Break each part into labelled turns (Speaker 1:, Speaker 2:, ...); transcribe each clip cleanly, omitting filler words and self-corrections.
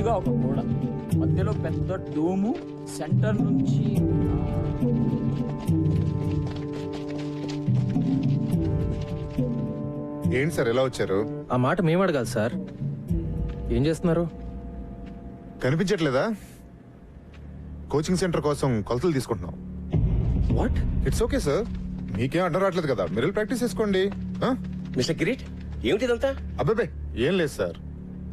Speaker 1: సైజుగా ఒక గోడ, మధ్యలో పెద్ద డోము, సెంటర్ నుంచి
Speaker 2: ఏంటి సార్ ఎలా వచ్చారు?
Speaker 3: ఆ మాట మేము అడగాలి సార్. ఏం చేస్తున్నారు?
Speaker 2: కనిపించట్లేదా? కోచింగ్ సెంటర్ కోసం కొలతలు తీసుకుంటున్నాం.
Speaker 3: వాట్?
Speaker 2: ఇట్స్ ఓకే సార్, మీకేం అడ్డం రావట్లేదు కదా, మీరు ప్రాక్టీస్ చేసుకోండి.
Speaker 4: మిస్టర్ కిరీట్, ఏమిటి ఇదంతా?
Speaker 2: అబ్బాబే ఏం లేదు సార్,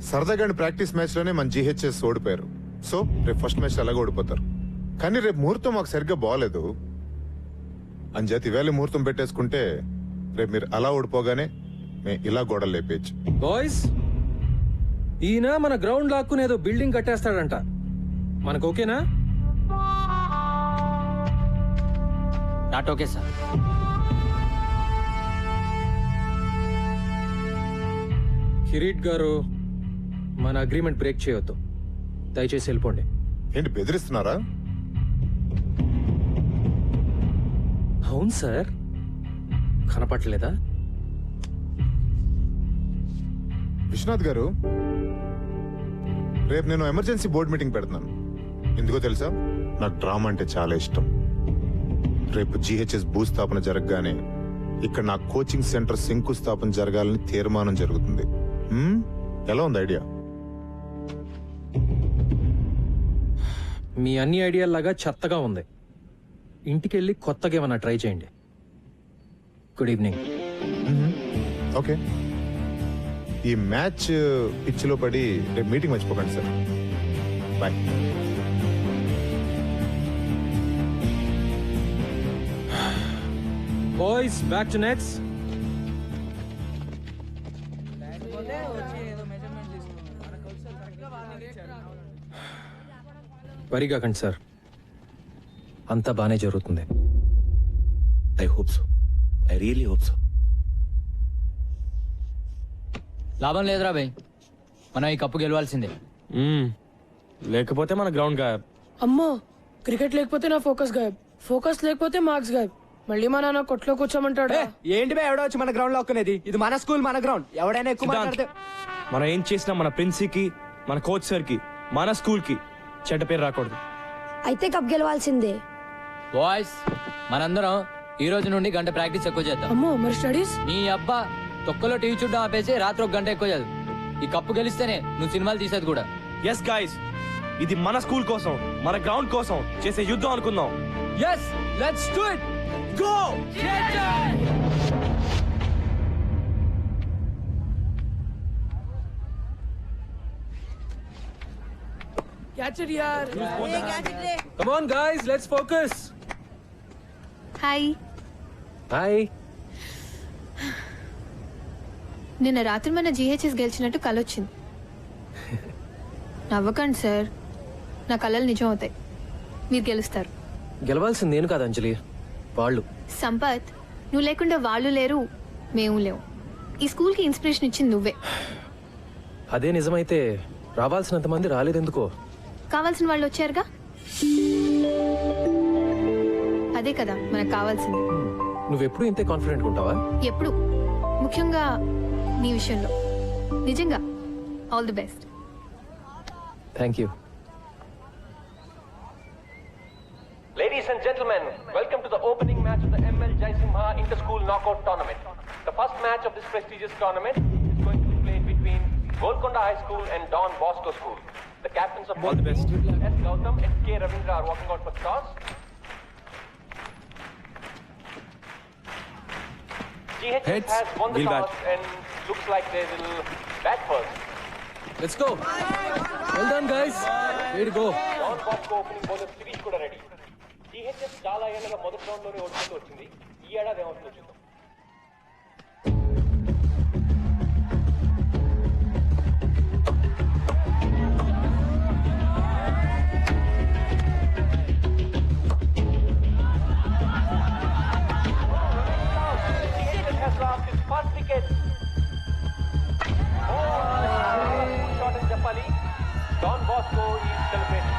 Speaker 2: సరదాగా ప్రాక్టీస్ మ్యాచ్ లోనే మన జీహెచ్ఎస్ ఓడిపోయారు. సో రేపు ఫస్ట్ మ్యాచ్ అలాగే ఓడిపోతారు. కానీ రేపు ముహూర్తం మాకు సరిగ్గా బాగాలేదు అంచేత ఈవేళ ముహూర్తం పెట్టేసుకుంటే రేపు మీరు అలా ఓడిపోగానే మేము ఇలా గోడలు లేపేయచ్చు.
Speaker 3: బాయ్స్, ఈయన మన గ్రౌండ్ లాక్కుని ఏదో బిల్డింగ్ కట్టేస్తాడంట. మనకు ఓకేనా?
Speaker 1: Not okay sir.
Speaker 3: కిరీట్ గారు, మన అగ్రిమెంట్ బ్రేక్ చేయొద్దు. దయచేసి వెళ్ళిపోండి.
Speaker 2: ఏంటి బెదిరిస్తున్నారా?
Speaker 3: అవును సార్, కనపట్లేదా?
Speaker 2: విశ్వనాథ్ గారు, రేపు నేను ఎమర్జెన్సీ బోర్డు మీటింగ్ పెడుతున్నాను. ఎందుకో తెలుసా, నాకు డ్రామా అంటే చాలా ఇష్టం. రేపు జీహెచ్ఎస్ భూస్థాపన జరగగానే ఇక్కడ నా కోచింగ్ సెంటర్ శంకుస్థాపన జరగాలని తీర్మానం జరుగుతుంది. ఎలా ఉంది ఐడియా?
Speaker 3: మీ అన్ని ఐడియాలాగా చెత్తగా ఉంది. ఇంటికెళ్ళి కొత్తగా ఏమన్నా ట్రై చేయండి. Good evening.
Speaker 2: ఓకే, ఈ మ్యాచ్ పిచ్లో పడి రేపు మీటింగ్ మర్చిపోకండి sir. Bye.
Speaker 3: Boys, back to nets. వరిగాకండి సార్, అంతా బానే జరుగుతుంది.
Speaker 4: I hope so, I really hope so.
Speaker 1: లాభం లేదురా భయ్, మనం ఈ కప్పు గెలవాల్సిందే.
Speaker 3: లేకపోతే మన గ్రౌండ్ గాయబ్.
Speaker 5: అమ్మో, క్రికెట్ లేకపోతే నా ఫోకస్ గాయబ్, ఫోకస్ లేకపోతే మార్క్స్ గాయబ్. మళ్ళీ మా నాన్న కొట్లో కూర్చోమంటాడు.
Speaker 6: ఏంటి బే ఎవడో వచ్చి మన గ్రౌండ్ లో ఒక్కనేది? ఇది మన స్కూల్, మన గ్రౌండ్. ఎవడైనా ఎక్కువ మాట్లాడితే
Speaker 7: మనం ఏం చేసినా మన ప్రిన్సికి, మన కోచ్ సార్ కి, మన స్కూల్ కి చెడ్డ పేరు రాకూడదు.
Speaker 8: అయితే కప్ గెలవాల్సిందే.
Speaker 1: బాయ్స్, మనందరం ఈ రోజు నుండి గంట ప్రాక్టీస్ ఎక్కువ చేద్దాం.
Speaker 5: అమ్మో, మరి స్టడీస్?
Speaker 1: నీ అబ్బా, తొక్కలో టీవీ చూడడం ఆపేసి రాత్రి 1 గంట ఎక్కువ చదువు. ఈ కప్పు గెలిస్తేనే నువ్వు సినిమాలు తీసేది కూడా.
Speaker 7: ఎస్ గైస్, ఇది మన స్కూల్ కోసం, మన గ్రౌండ్ కోసం చేసే యుద్ధం అనుకుందాం.
Speaker 1: yes let's do it go
Speaker 5: catch it యార్.
Speaker 3: Come on guys, let's focus.
Speaker 9: Hi.
Speaker 3: Hi.
Speaker 9: నిన్న రాత్రి మన జీహెచ్ఎస్ గెలిచినట్టు కలొచ్చింది. నవ్వకండి సార్, నా కలలు నిజం అవుతాయి. మీరు గెలుస్తారు.
Speaker 3: గెలవాల్సింది నేను కాదు అంజలి, వాళ్ళు.
Speaker 9: సంపత్, నువ్వు లేకుండా వాళ్ళు లేరు, మేము లేవు. ఈ స్కూల్కి ఇన్స్పిరేషన్ ఇచ్చింది నువ్వే.
Speaker 3: అదే నిజమైతే రావాల్సినంత మంది రాలేదెందుకో?
Speaker 9: కావాల్సిన వాళ్ళు వచ్చారుగా, అదే కదా మనకు కావాల్సింది.
Speaker 3: నువ్వెప్పుడు ఇంతే కాన్ఫిడెంట్ ఉంటావా?
Speaker 9: ఎప్పుడు, ముఖ్యంగా నీ విషయంలో. నిజంగా all the best.
Speaker 3: Thank you.
Speaker 10: Ladies and gentlemen, welcome to the opening match of the ML Jaisimha Inter-School Knockout Tournament. The first match of this prestigious tournament is going to be played between Golconda High School and Don Bosco School. The captains of both teams, S. Gautam and K. Ravindra, are walking out for the toss. GHS has won the toss and looks like they will bat first.
Speaker 3: Let's go. Well done guys. Way to go.
Speaker 10: Don Bosco opening bowler Sirish kuda ready. GHS చాలా ఏళ్ళగా మొదటి round లోనే ఓడిపోతూ వచ్చింది. ఈ ఏడాది ఏమవుతుందో చూద్దాం. GHS has lost its first wicket. Shot అని చెప్పాలి. Don Bosco is celebrating.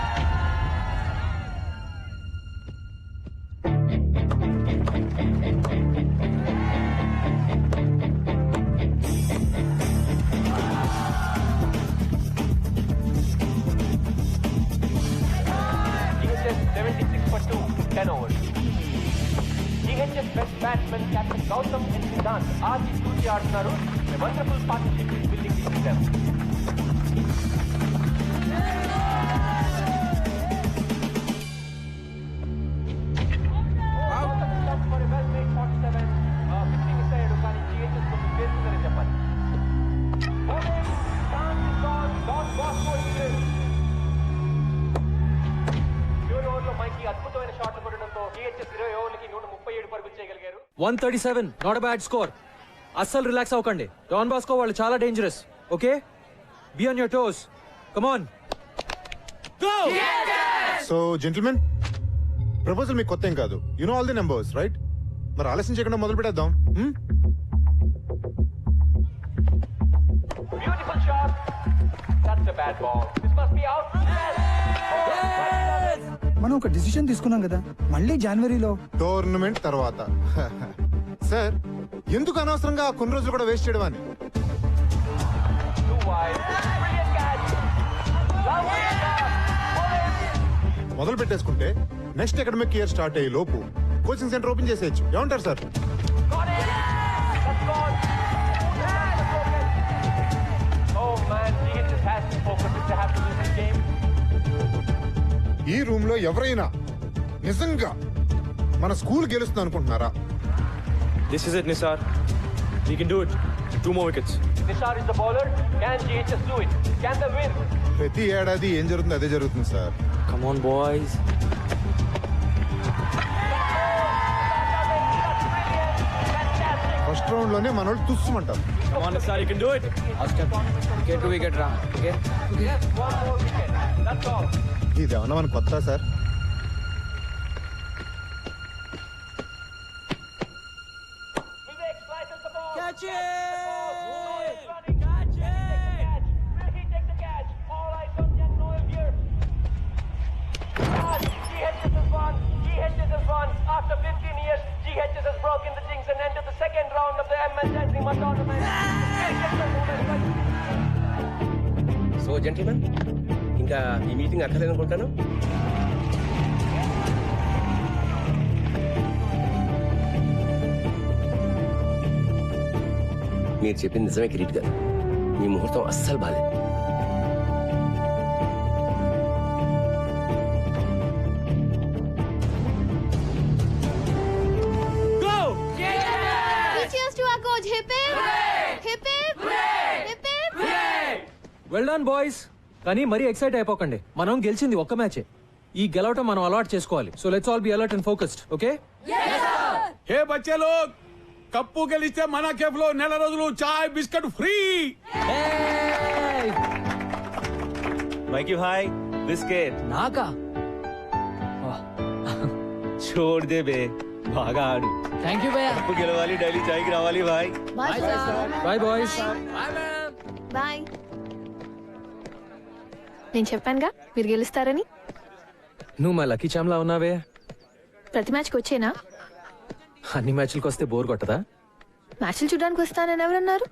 Speaker 10: మంచిగా ఆడుతున్నారు. Wonderful partnership is building between them. అద్భుతమైన షాట్లు కొట్టడంతో జిహెచ్ఎస్ 20 ఓవర్లకి 137 పరుగులు చేయగలిగారు.
Speaker 3: 137 నాట్ అ బ్యాడ్ స్కోర్. అస్సలు రిలాక్స్ అవ్వకండి. డాన్ బాస్కో వాళ్ళు చాలా dangerous. Okay, be on your toes. Come on, go.
Speaker 2: So gentlemen, proposal మీకు కొత్త ఏం కాదు. You know all the numbers right? మరి ఆలస్యం చేయకుండా మొదలు పెట్టేద్దాం.
Speaker 10: Beautiful shot. That's a bad ball. This must be out.
Speaker 6: మనం ఒక డిసిషన్ తీసుకున్నాం కదా, మళ్ళీ జనవరిలో.
Speaker 2: టోర్నమెంట్ తర్వాత సార్, ఎందుకు అనవసరంగా కొన్ని రోజులు కూడా వేస్ట్ చేయడం అని?
Speaker 10: Too wide. Brilliant catch. Lovely shot.
Speaker 2: మొదలు పెట్టేసుకుంటే నెక్స్ట్ అకాడమిక్ ఇయర్ స్టార్ట్ అయ్యే లోపు కోచింగ్ సెంటర్ ఓపెన్ చేసేయచ్చు. ఏమంటారు sir?
Speaker 10: Got it. That's gone. Oh man, GHS has to focus if they have to win this game.
Speaker 2: ఈ room లో ఎవరైనా నిజంగా మన స్కూల్ గెలుస్తుంది అనుకుంటున్నారా?
Speaker 7: This is it, Nisar. We can do it. 2 more wickets.
Speaker 10: Nishar is the bowler. Can GHS do it? Can they win?
Speaker 2: ప్రతి ఏడాది ఏం జరుగుతుంది అదే జరుగుతుంది sir.
Speaker 7: Come on, boys.
Speaker 2: First round లోనే మన వాళ్ళు తుస్సుమంటారు.
Speaker 7: Come on, Nisar, you can do it.
Speaker 1: Wicket to wicket రా. Okay,
Speaker 10: Yes, one more wicket. That's all.
Speaker 2: ఇది ఏమన్నా మన కొత్త sir?
Speaker 10: Vivek slices the ball. Catch it! Catch it! Will he take the catch? All eyes on young Noel here. GHS has won. GHS has won. After 15 years, GHS has broken the jinx and entered the second round of the ML Jaisinghma tournament.
Speaker 4: So gentlemen, ఇంకా ఈ meeting అక్కర్లేదనుకుంటాను. మీరు చెప్పింది నిజమే కిరీట్ గారు. మీ ముహూర్తం అస్సలు బాలేదు.
Speaker 9: Cheers to our coach. Hip hip. Hip hip. Hip hip.
Speaker 3: Well done boys. కానీ మరీ ఎక్సైట్ అయిపోకండి. మనం గెలిచింది ఒక్క మ్యాచే. ఈ గెలవటం మనం అలవాటు చేసుకోవాలి. So let's all be alert and focused. Okay,
Speaker 11: hey బచ్చే లోగ్, కప్పు గెలిస్తే మన కేఫ్ లో నెల రోజులు చాయ్ biscuit free.
Speaker 7: Mikey bhai, biscuit.
Speaker 1: నాకా?
Speaker 7: छोड़ दे बे, బాగా ఆడు.
Speaker 1: థ్యాంక్ యూ భయ్యా.
Speaker 7: కప్పు గెలవాలి, డైలీ చాయ్కి రావాలి భాయ్.
Speaker 9: Bye, sir.
Speaker 3: Bye boys.
Speaker 9: Bye. నేను చెప్పానుగా మీరు గెలుస్తారని.
Speaker 3: నువ్వు మా లక్కీ చామ్లా ఉన్నావే.
Speaker 9: ప్రతి మ్యాచ్కి వచ్చేనా?
Speaker 3: అన్ని మ్యాచ్లకు వస్తే బోర్ కొట్టదా?
Speaker 9: మ్యాచ్లు చూడడానికి వస్తానని ఎవరన్నారు?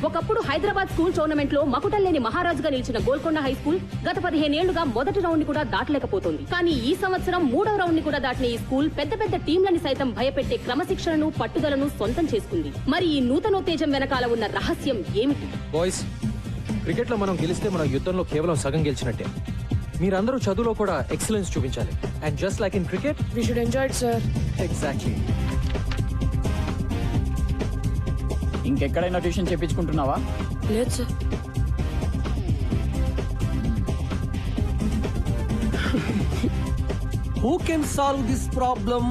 Speaker 8: ఒకప్పుడు హైదరాబాద్ స్కూల్ టోర్నమెంట్ లో మకుటల్లేని మహారాజుగా నిలిచిన గోల్కొండ హై స్కూల్ గత 15 ఏళ్లుగా మొదటి రౌండ్ ని కూడా దాటలేకపోతుంది. కానీ ఈ సంవత్సరం 3వ రౌండ్ ని కూడా దాటిన ఈ స్కూల్ పెద్ద పెద్ద టీంలని సైతం భయపెట్టే క్రమశిక్షణను, పట్టుదలను సొంతం చేసుకుంది. మరి ఈ నూతనోత్తేజం వెనకాల ఉన్న రహస్యం ఏమిటి?
Speaker 3: బాయ్స్, క్రికెట్ లో మనం గెలిస్తే మన యుద్ధంలో కేవలం సగం గెలిచినట్టే. మీరందరూ చదువులో కూడా ఎక్సలెన్స్ చూపించాలి. And just like in cricket,
Speaker 5: we should enjoy it sir.
Speaker 3: Exactly.
Speaker 6: ఇంకెక్కడైనా ట్యూషన్ చెప్పించుకుంటున్నావా?
Speaker 5: లేదు sir.
Speaker 6: Who can solve this problem?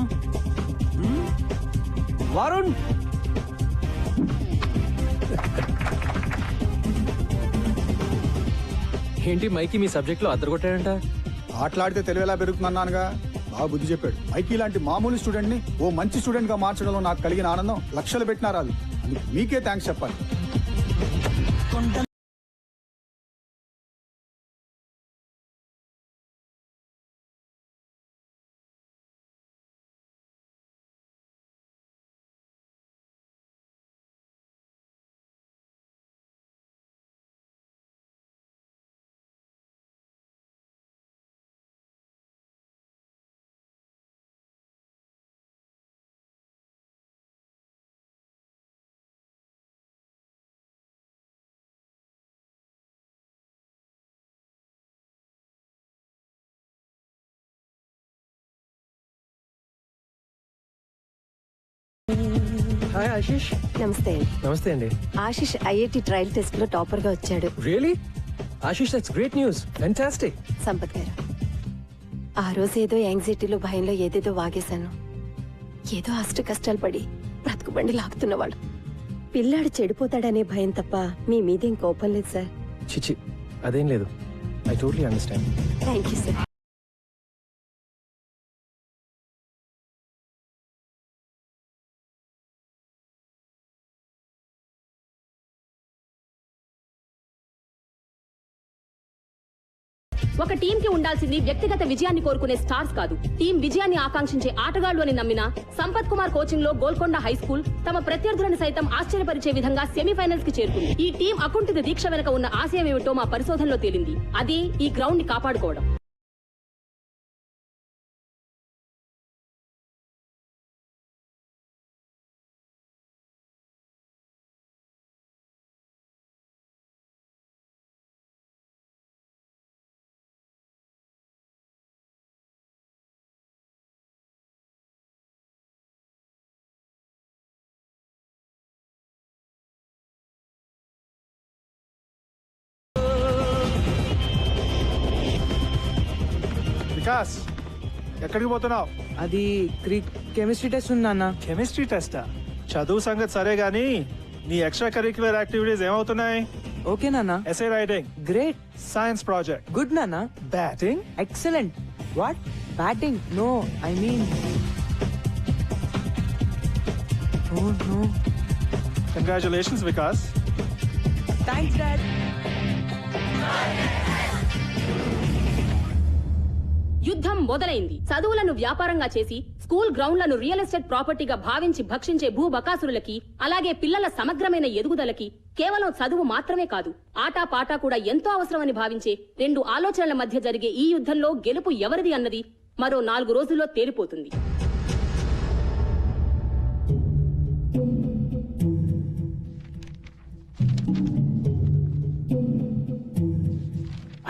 Speaker 6: Varun.
Speaker 3: ఏంటి మైకి మీ సబ్జెక్ట్ లో అద్దరగొట్టాడంట?
Speaker 6: ఆటలాడితే తెలివి ఎలా పెరుగుతుందన్నానుగా. బాగా బుద్ధి చెప్పాడు. మైకీ లాంటి మామూలు స్టూడెంట్ ని ఓ మంచి స్టూడెంట్ గా మార్చడంలో నాకు కలిగిన ఆనందం లక్షలు పెట్టినా రాదు. మీకే థ్యాంక్స్ చెప్పాలి.
Speaker 3: హాయ్ ఆశీష్.
Speaker 12: నమస్తే అండి.
Speaker 3: నమస్తే అండి.
Speaker 12: ఆశిష్ ఐఐటి ట్రయల్ టెస్ట్ లో టాపర్ గా వచ్చాడు.
Speaker 3: Really? Ashish, that's great news. Fantastic.
Speaker 12: Sampath గారు, ఆ రోజు ఏదో యాంగ్జైటీలో భయంలో ఏదేదో వాగేశాను. ఏదో అష్ట కష్టాలు పడి బ్రతుకుబండి లాగుతున్నవాడు. పిల్లాడు చెడిపోతాడనే భయం తప్ప మీ మీదేం కోపం లేదు సార్.
Speaker 3: చిచి, అదేం లేదు. I totally understand.
Speaker 12: Thank you sir.
Speaker 8: ఒక టీం కి ఉండాల్సింది వ్యక్తిగత విజయాన్ని కోరుకునే స్టార్స్ కాదు, టీం విజయాన్ని ఆకాంక్షించే ఆటగాళ్లు అని నమ్మిన సంపత్ కుమార్ కోచింగ్ లో గోల్కొండ హై స్కూల్ తమ ప్రత్యర్థులను సైతం ఆశ్చర్యపరిచే విధంగా సెమీఫైనల్స్ కి చేరుకుంది. ఈ టీం అకుంఠిత దీక్ష వెనుక ఉన్న ఆశయం ఏమిటో మా పరిశోధనలో తేలింది. అదే ఈ గ్రౌండ్ ని కాపాడుకోవడం.
Speaker 6: వికాస్, ఎక్కడికి పోతున్నావు?
Speaker 3: అది కెమిస్ట్రీ టెస్ట్ ఉంది నాన్న.
Speaker 6: కెమిస్ట్రీ టెస్టా? చదువు సంగతి సరే గానీ నీ ఎక్స్ట్రా కరిక్యులర్ యాక్టివిటీస్ ఏమవుతున్నాయి?
Speaker 3: ఓకే నాన్న.
Speaker 6: Essay writing
Speaker 3: great.
Speaker 6: Science project
Speaker 3: good నాన్న.
Speaker 6: Batting
Speaker 3: excellent. What? Batting? No, I mean oh no.
Speaker 6: Congratulations Vikas.
Speaker 3: Thanks dad.
Speaker 8: యుద్ధం మొదలైంది. చదువులను వ్యాపారంగా చేసి స్కూల్ గ్రౌండ్లను రియల్ ఎస్టేట్ ప్రాపర్టీగా భావించి భక్షించే భూబకాసురులకి, అలాగే పిల్లల సమగ్రమైన ఎదుగుదలకి కేవలం చదువు మాత్రమే కాదు, ఆటా పాటా కూడా ఎంతో అవసరమని భావించే రెండు ఆలోచనల మధ్య జరిగే ఈ యుద్ధంలో గెలుపు ఎవరిది అన్నది మరో 4 రోజుల్లో తేలిపోతుంది.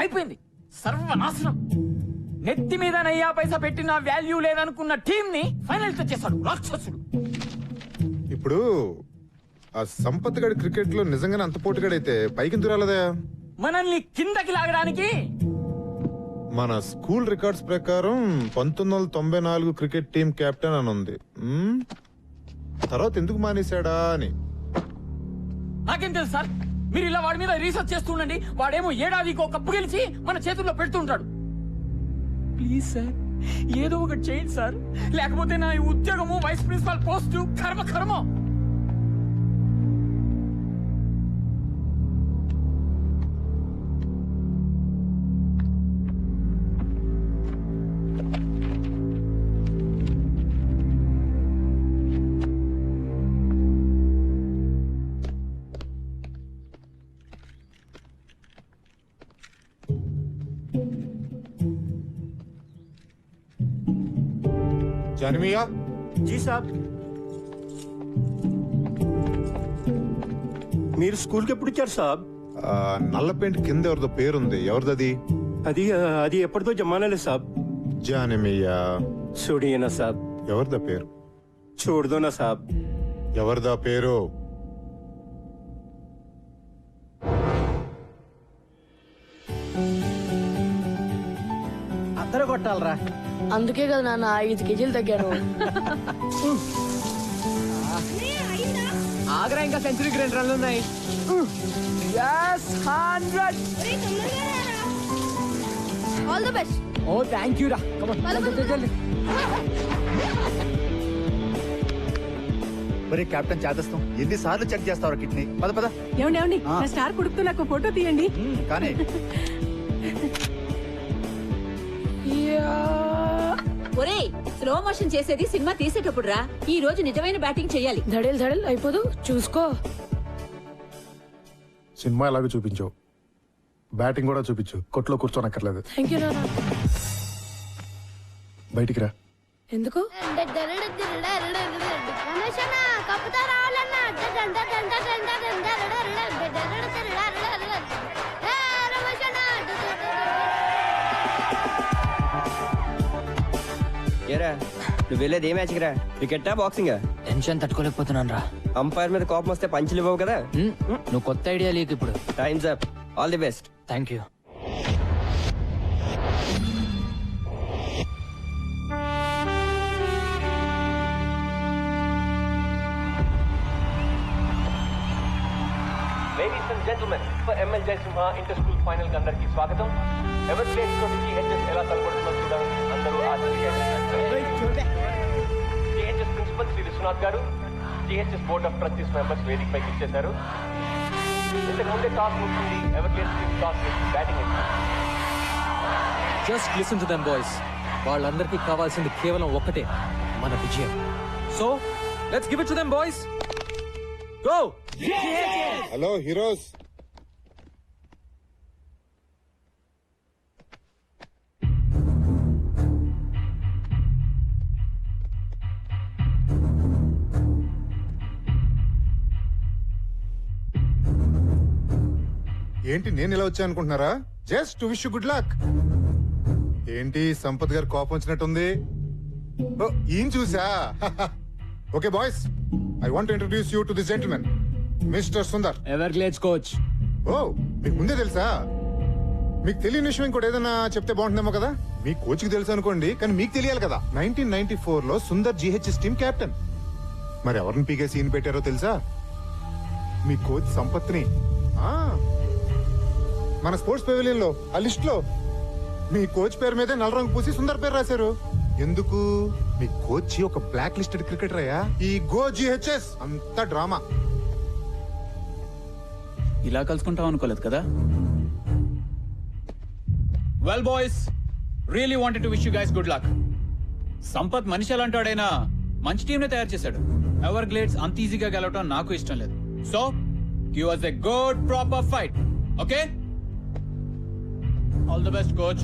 Speaker 1: అయిపోయింది, సర్వనాశనం. నెత్తి మీద నయ్యా పైసా పెట్టిన వాల్యూ లేదనుకున్న టీం ని ఫైనల్ తెచ్చేశాడు రాక్షసుడు.
Speaker 2: ఇప్పుడు ఆ సంపత్ గడి క్రికెట్ లో నిజంగానే అంత పోటుగాడైతే పైకి దురాలదా?
Speaker 1: మనల్ని కిందకి లాగడానికి
Speaker 2: మన స్కూల్ రికార్డ్స్ ప్రకారం 1994 క్రికెట్ టీం కెప్టెన్ అని ఉంది. తర్వాత ఎందుకు మానేశాడా అని.
Speaker 1: నాకేం తెలుసు సార్, మీరు ఇలా వాడి మీద రీసెర్చ్ చేస్తుండండి. వాడేమో ఏడాదికో కప్పు గెలిచి మన చేతుల్లో పెడుతుంటాడు. ప్లీజ్ సార్, ఏదో ఒకటి చేయండి సార్, లేకపోతే నా ఈ ఉద్యోగము వైస్ ప్రిన్సిపాల్ పోస్టు కర్మ.
Speaker 2: జానమియా,
Speaker 13: జీ సాబ్. మీరు స్కూల్కి ఎప్పుడు ఇచ్చారు సాబ్?
Speaker 2: నల్ల పెయింట్ కింద ఎవరిదో పేరుంది, ఎవరిదది?
Speaker 13: అది ఎప్పటిదో జమానాలే సాబ్.
Speaker 2: జానమియా.
Speaker 13: చూడియనా సాబ్.
Speaker 2: ఎవరిదా పేరు?
Speaker 13: చూడదోనా సాబ్.
Speaker 2: ఎవరిదా పేరు?
Speaker 3: అందరూ కొట్టాలరా.
Speaker 5: అందుకే కదా నాన్న 5 కేజీలు తగ్గాను.
Speaker 1: ఆగ్రా ఇంకా సెంచరీకి 2 రన్లు ఉన్నాయి. 100.
Speaker 9: All the best.
Speaker 1: ఓ థ్యాంక్ యూ రా.
Speaker 13: మరి కెప్టెన్ చేదస్తాం ఎన్నిసార్లు చెక్ చేస్తావు కిడ్నీ? పద.
Speaker 5: ఏమండి నా స్టార్ కొడుకుతో నాకు ఫోటో తీయండి.
Speaker 13: కానీ
Speaker 8: ఒరే, స్లో మోషన్ చేసేది సినిమా తీసేటప్పుడు రా. ఈ రోజు నిజమైన బ్యాటింగ్ చెయ్యాలి.
Speaker 5: ధడేల్ అయిపోదు, చూసుకో.
Speaker 6: సినిమా ఎలాగో చూపించు, బ్యాటింగ్ కూడా చూపించు. కొట్లో కూర్చోనక్కర్లేదు.
Speaker 5: థ్యాంక్ యూ నాన్న.
Speaker 6: బయటికి రా.
Speaker 5: ఎందుకు?
Speaker 3: ఏరా, నువ్వు వెళ్ళేది ఏ మ్యాచ్కి రా? క్రికెటా బాక్సింగా?
Speaker 1: టెన్షన్ తట్టుకోలేకపోతున్నాను రా.
Speaker 10: అంపైర్ మీద కోపం వస్తే పంచులు ఇవ్వవు కదా.
Speaker 1: నువ్వు కొత్త ఐడియా లేకు ఇప్పుడు.
Speaker 10: Times up. All the best.
Speaker 1: Thank you.
Speaker 10: Ladies and gentlemen, for ML Jaisimha inter-school final కి అందరికీ స్వాగతం. ఎవరి ప్లేస్ తోటి GHS ఎలా తలపడుతుందో చూడండి. అందరూ GHS principal Shri Viswanath garu, GHS board of trustees members వేదిక పైకి ఇచ్చేశారు. ఇంతకు ముందే టాస్ ముగిసింది. ఎవరి ప్లేస్ టాస్ చేసి batting
Speaker 3: just listen to them boys. వాళ్ళందరికీ కావాల్సింది కేవలం ఒక్కటే, మన విజయం. So let's give it to them boys. Go.
Speaker 2: Hello heroes. ఏంటి నేను ఇలా వచ్చా అనుకుంటున్నారా? Just to wish you good luck. ఏంటి సంపత్ గారు కోపం వచ్చినట్టుంది? ఓ, ఈయన చూసా. Okay boys, I want to introduce you to this gentlemen, mister Sundar.
Speaker 1: Everglades coach.
Speaker 2: Oh, మీకు ముందే తెలుసా? మీకు తెలియని విషయం ఇంకోటి ఏదైనా చెప్తే బాగుంటుందేమో కదా. మీ కోచ్కి తెలుసు అనుకోండి, కానీ మీకు తెలియాలి కదా. 1994 లో సుందర్ GHS టీమ్ కెప్టెన్. మరి ఎవరిని పీకే సీన్ పెట్టారో తెలుసా? మీ కోచ్ సంపత్ని. ఆ, మన స్పోర్ట్స్ పెవిలియన్ లో ఆ లిస్ట్ లో మీ కోచ్ పేరు మీదే నల్ల రంగు పూసి సుందర్ పేరు రాశారు. ఎందుకు? మీ కోచ్ ఒక బ్లాక్ లిస్టెడ్ క్రికెటర్ అయ్యా. ఈ గో GHS అంత డ్రామా.
Speaker 1: ఇలా కలుసుకుంటాం అనుకోలేదు కదా.
Speaker 11: Well boys, really wanted to wish you guys good luck. Sampath మనిషి ఎలాంటాడైనా మంచి టీం నే తయారు చేశాడు. ఎవర్ గ్లేడ్స్ అంత ఈజీగా గెలవటం నాకు ఇష్టం లేదు. So give us a good proper fight. Okay? All the best, coach.